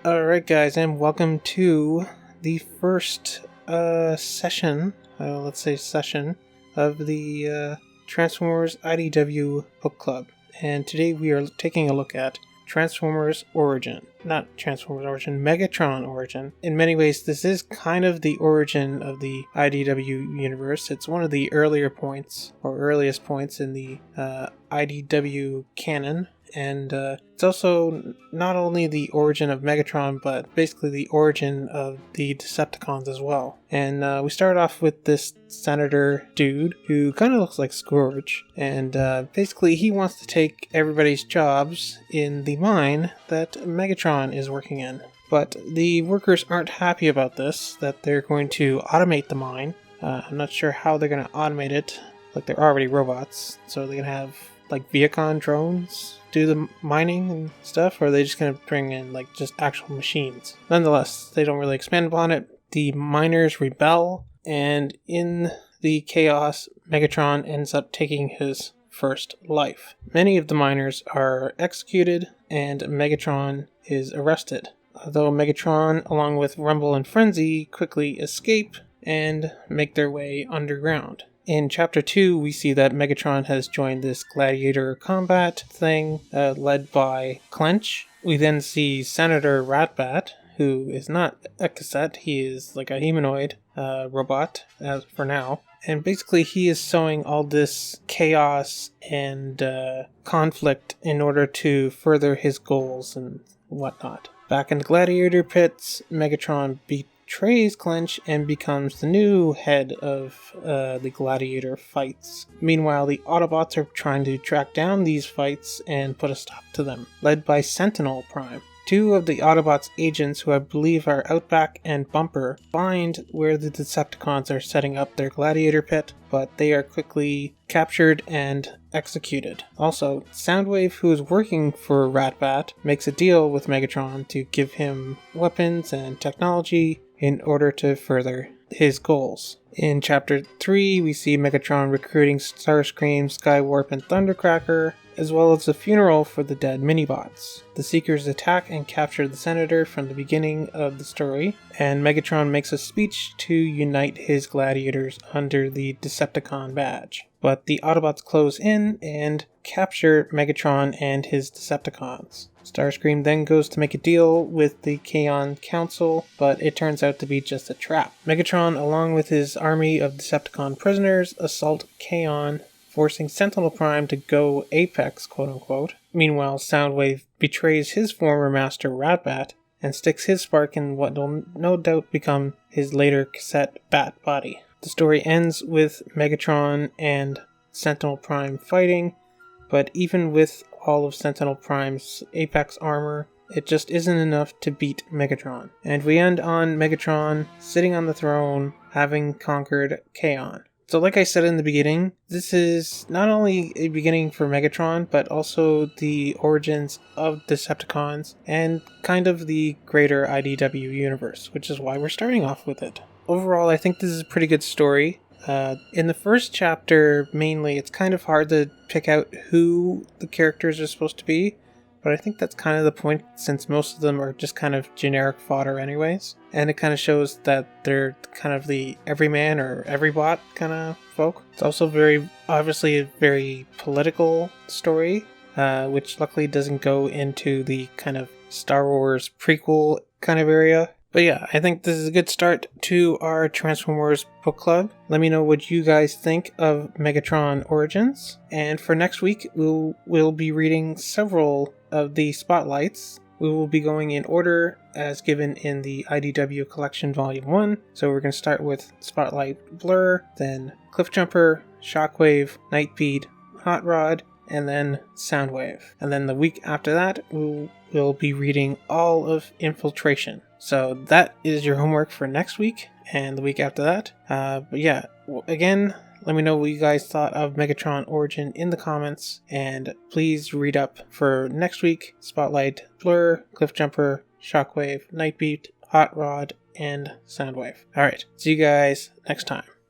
Alright guys, and welcome to the first session of the Transformers IDW book club. And today we are taking a look at Transformers Origin. Not Transformers Origin, Megatron Origin. In many ways, this is kind of the origin of the IDW universe. It's one of the earliest points in the IDW canon. And it's also not only the origin of Megatron, but basically the origin of the Decepticons as well. And we start off with this senator dude who kind of looks like Scourge. And basically he wants to take everybody's jobs in the mine that Megatron is working in. But the workers aren't happy about this, that they're going to automate the mine. I'm not sure how they're going to automate it. Like, they're already robots, so they're going to have like Viacon drones do the mining and stuff, or are they just going to bring in like just actual machines? Nonetheless, they don't really expand upon it. The miners rebel, and in the chaos, Megatron ends up taking his first life. Many of the miners are executed, and Megatron is arrested. Although Megatron, along with Rumble and Frenzy, quickly escape and make their way underground. In Chapter 2, we see that Megatron has joined this gladiator combat thing led by Clench. We then see Senator Ratbat, who is not a cassette, he is like a humanoid robot for now. And basically he is sowing all this chaos and conflict in order to further his goals and whatnot. Back in the gladiator pits, Megatron betrays Clench and becomes the new head of the gladiator fights. Meanwhile, the Autobots are trying to track down these fights and put a stop to them, led by Sentinel Prime. Two of the Autobots' agents, who I believe are Outback and Bumper, find where the Decepticons are setting up their gladiator pit, but they are quickly captured and executed. Also, Soundwave, who is working for Ratbat, makes a deal with Megatron to give him weapons and technology in order to further his goals. In Chapter 3, we see Megatron recruiting Starscream, Skywarp, and Thundercracker, as well as a funeral for the dead Minibots. The Seekers attack and capture the Senator from the beginning of the story, and Megatron makes a speech to unite his gladiators under the Decepticon badge. But the Autobots close in and capture Megatron and his Decepticons. Starscream then goes to make a deal with the Kaon Council, but it turns out to be just a trap. Megatron, along with his army of Decepticon prisoners, assault Kaon, forcing Sentinel Prime to go Apex, quote-unquote. Meanwhile, Soundwave betrays his former master Ratbat and sticks his spark in what will no doubt become his later cassette Bat body. The story ends with Megatron and Sentinel Prime fighting, but even with all of Sentinel Prime's Apex armor, it just isn't enough to beat Megatron. And we end on Megatron sitting on the throne, having conquered Kaon. So like I said in the beginning, this is not only a beginning for Megatron, but also the origins of Decepticons and kind of the greater IDW universe, which is why we're starting off with it. Overall, I think this is a pretty good story. In the first chapter, mainly, it's kind of hard to pick out who the characters are supposed to be, but I think that's kind of the point, since most of them are just kind of generic fodder anyways. And it kind of shows that they're kind of the everyman or everybot kind of folk. It's also obviously a very political story, which luckily doesn't go into the kind of Star Wars prequel kind of area. But yeah, I think this is a good start to our Transformers book club. Let me know what you guys think of Megatron Origins. And for next week, we'll be reading several of the spotlights. We will be going in order as given in the IDW Collection Volume 1. So we're going to start with Spotlight Blur, then Cliffjumper, Shockwave, Nightbeat, Hot Rod, and then Soundwave. And then the week after that, we'll be reading all of Infiltration. So that is your homework for next week and the week after that. But yeah, again, let me know what you guys thought of Megatron Origin in the comments. And please read up for next week: Spotlight, Blur, Cliffjumper, Shockwave, Nightbeat, Hot Rod, and Soundwave. Alright, see you guys next time.